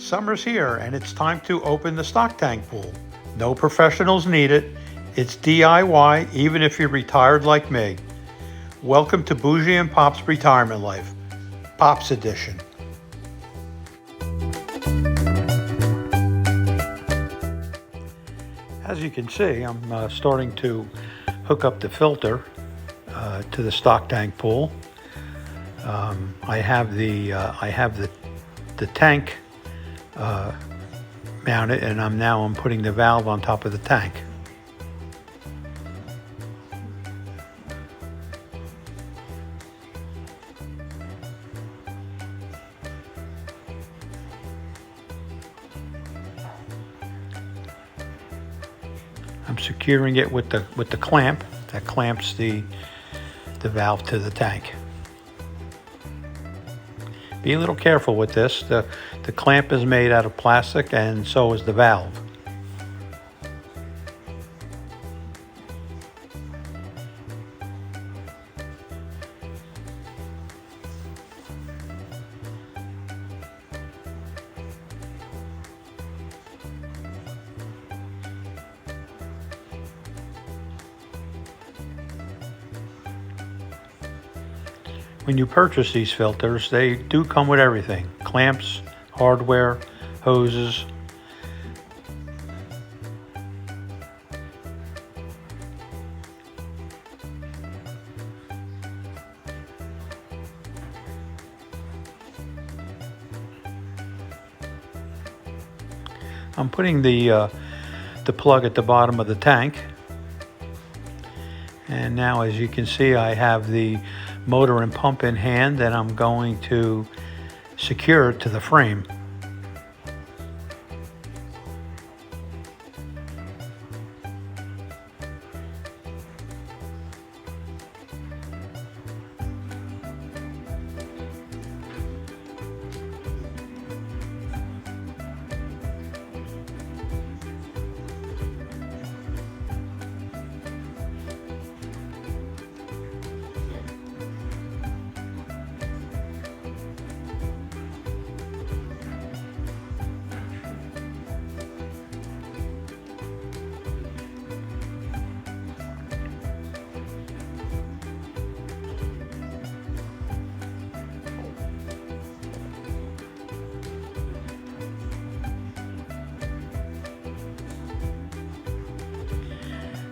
Summer's here and it's time to open the stock tank pool. No professionals needed. It's DIY even if you're retired like me. Welcome to Bougie and Pop's Retirement Life, Pop's Edition. As you can see, I'm starting to hook up the filter to the stock tank pool. I have the tank mounted, and I'm putting the valve on top of the tank. I'm securing it with the clamp that clamps the valve to the tank. Be a little careful with this. The clamp is made out of plastic, and so is the valve. When you purchase these filters, they do come with everything: clamps, hardware, hoses. I'm putting the plug at the bottom of the tank, and now, as you can see, I have the motor and pump in hand, and I'm going to secure it to the frame.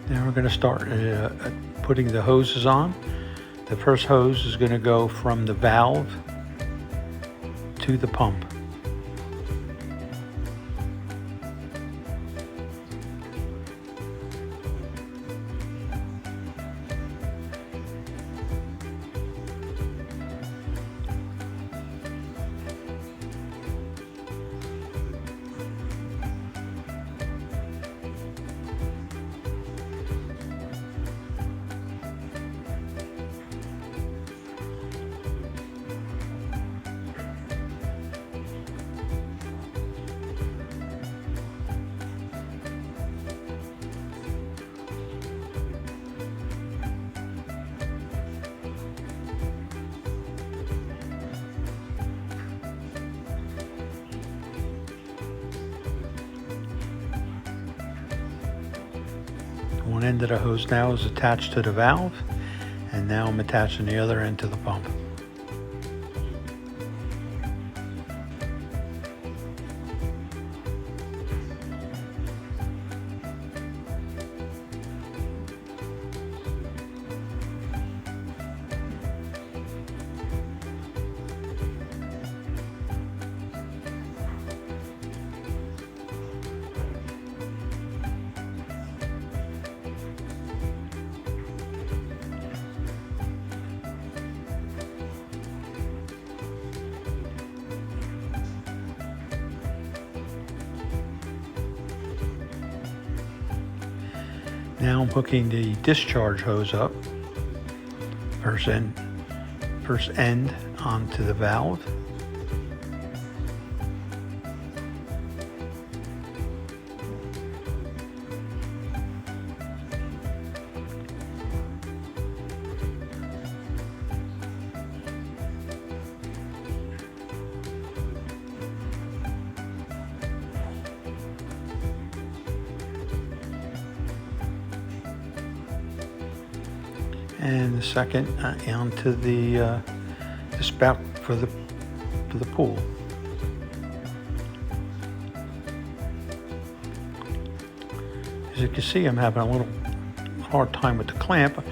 Now we're going to start putting the hoses on. The first hose is going to go from the valve to the pump. One end of the hose now is attached to the valve, and now I'm attaching the other end to the pump. Now I'm hooking the discharge hose up, first end onto the valve. and the second onto the spout for the pool. As you can see, I'm having a little hard time with the clamp.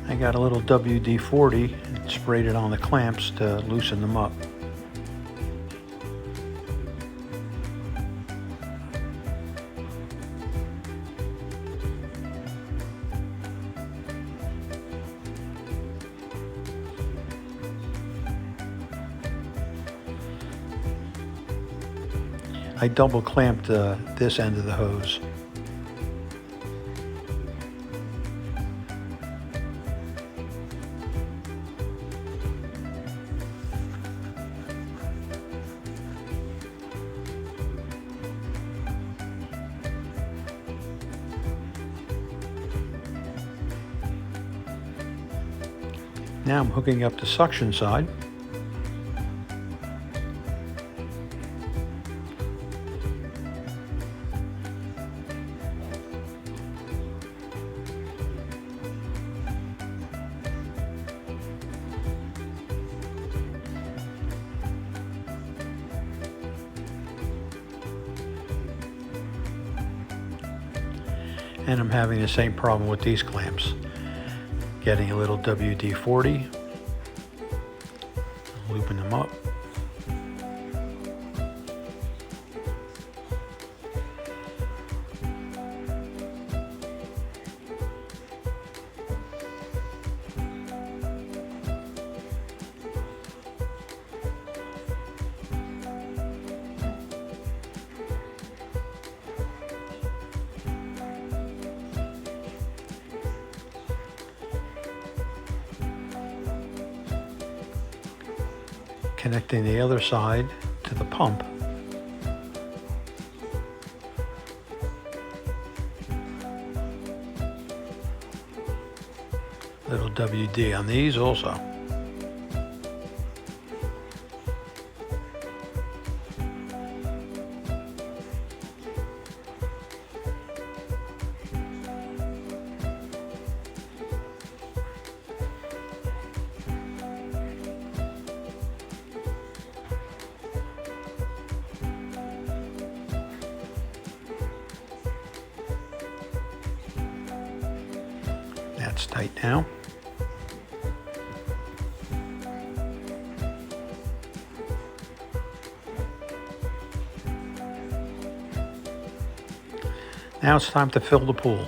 I got a little WD-40 and sprayed it on the clamps to loosen them up. I double clamped this end of the hose. Now I'm hooking up the suction side. And I'm having the same problem with these clamps. Getting a little WD-40, looping them up. Connecting the other side to the pump. Little WD on these also. That's tight now. Now it's time to fill the pool.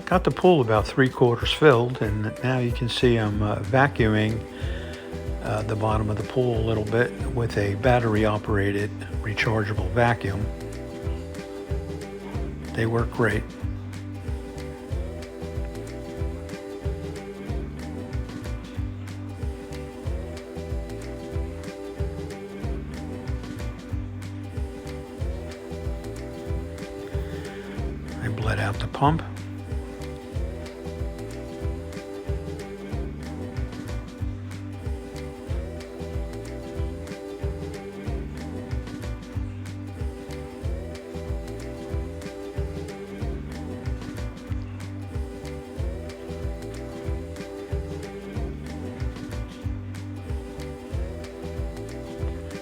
Got the pool about 3/4 filled, and now you can see I'm vacuuming the bottom of the pool a little bit with a battery operated rechargeable vacuum. They work great. I bled out the pump.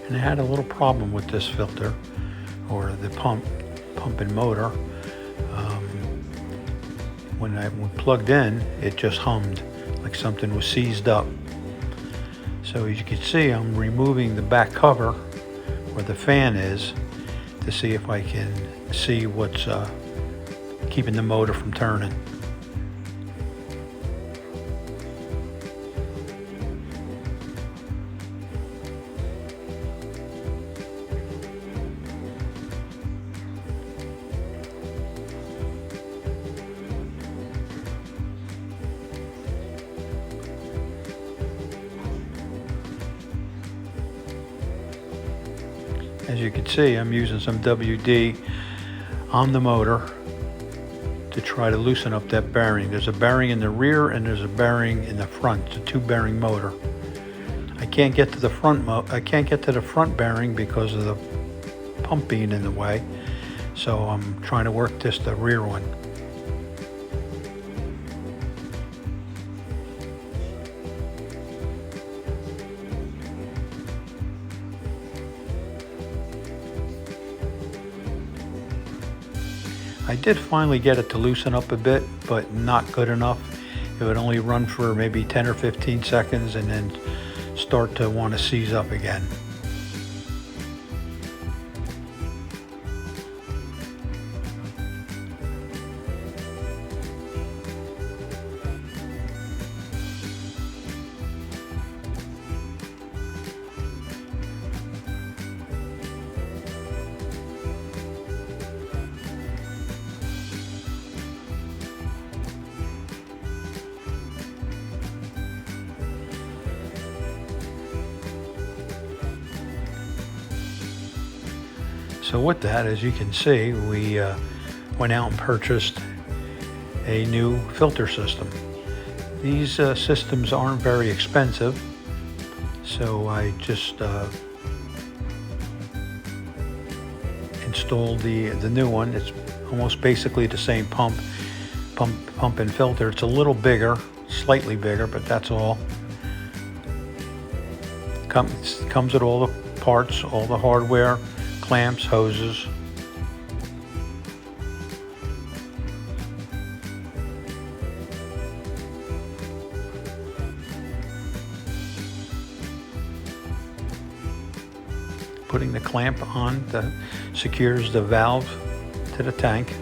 And I had a little problem with this filter, or the pump and motor. When I plugged in, it just hummed like something was seized up. So as you can see, I'm removing the back cover where the fan is to see if I can see what's keeping the motor from turning. As you can see, I'm using some WD on the motor to try to loosen up that bearing. There's a bearing in the rear and there's a bearing in the front. It's a 2-bearing motor. I can't get to the front bearing because of the pump being in the way. So I'm trying to work the rear one. I did finally get it to loosen up a bit, but not good enough. It would only run for maybe 10 or 15 seconds and then start to want to seize up again. So with that, as you can see, we went out and purchased a new filter system. These systems aren't very expensive, so I just installed the new one. It's almost basically the same pump and filter. It's a little bigger, slightly bigger, but that's all. Comes with all the parts, all the hardware, clamps, hoses. Putting the clamp on that secures the valve to the tank.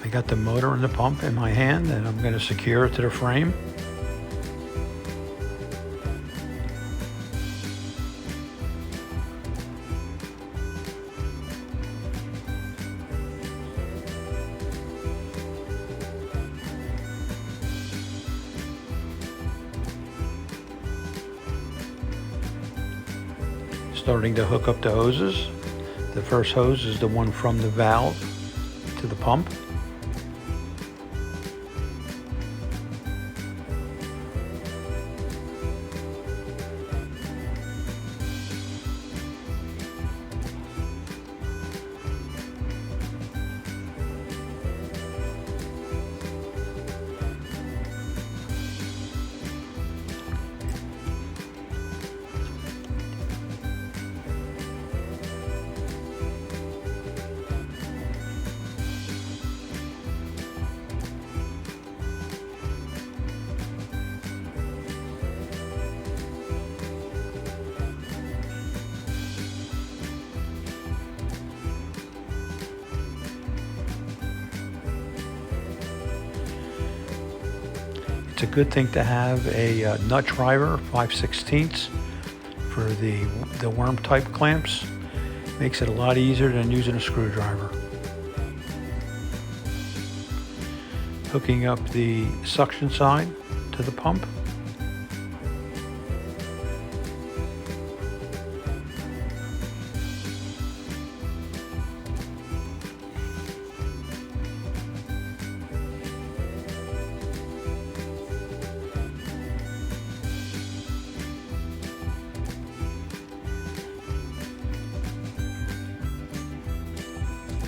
I got the motor and the pump in my hand, and I'm going to secure it to the frame. Starting to hook up the hoses. The first hose is the one from the valve to the pump. It's a good thing to have a nut driver, 5/16 for the worm type clamps. Makes it a lot easier than using a screwdriver. Hooking up the suction side to the pump.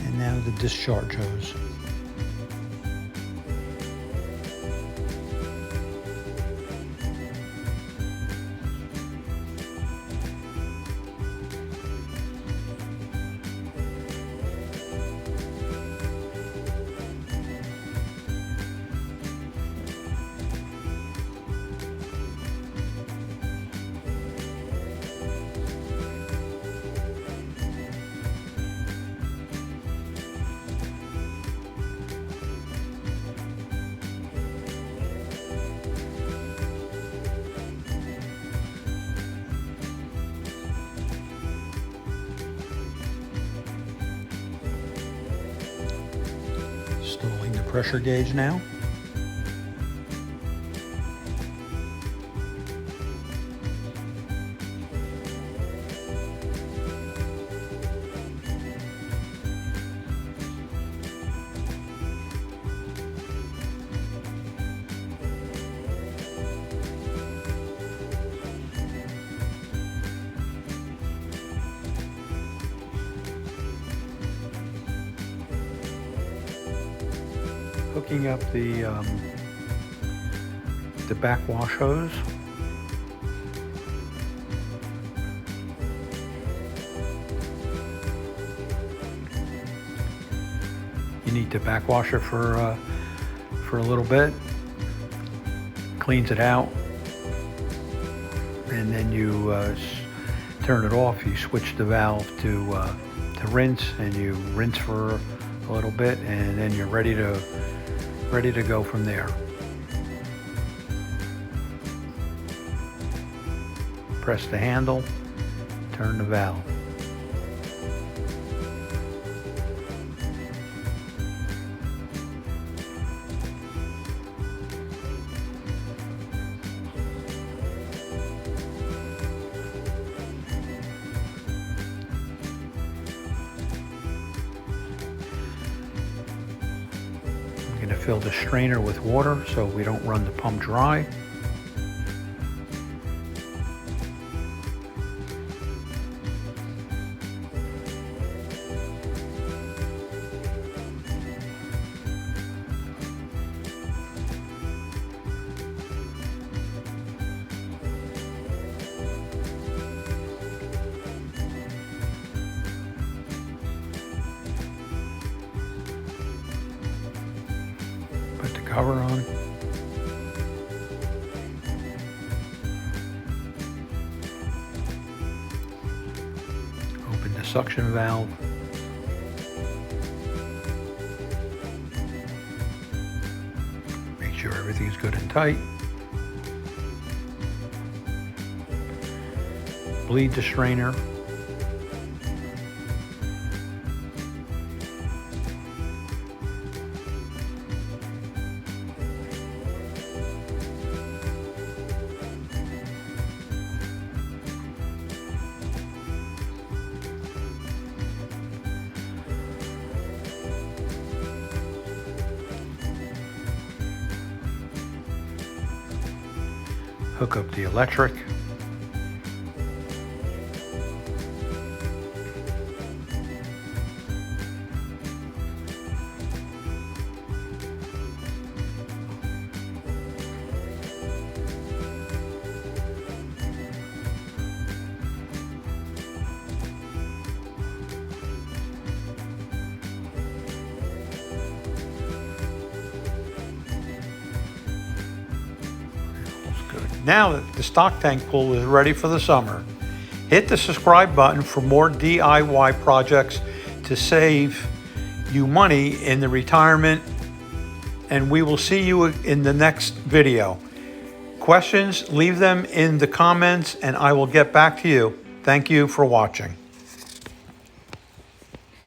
And now the discharge hose. pressure gauge now. Hooking up the backwash hose. You need to backwash it for a little bit. Cleans it out, and then you turn it off. You switch the valve to rinse, and you rinse for a little bit, and then you're ready to go from there. Press the handle, turn the valve. I'm going to fill the strainer with water so we don't run the pump dry. Put the cover on. Open the suction valve. Make sure everything's good and tight. Bleed the strainer. Hook up the electric. Now that the stock tank pool is ready for the summer, hit the subscribe button for more DIY projects to save you money in the retirement, and we will see you in the next video. Questions, leave them in the comments and I will get back to you. Thank you for watching.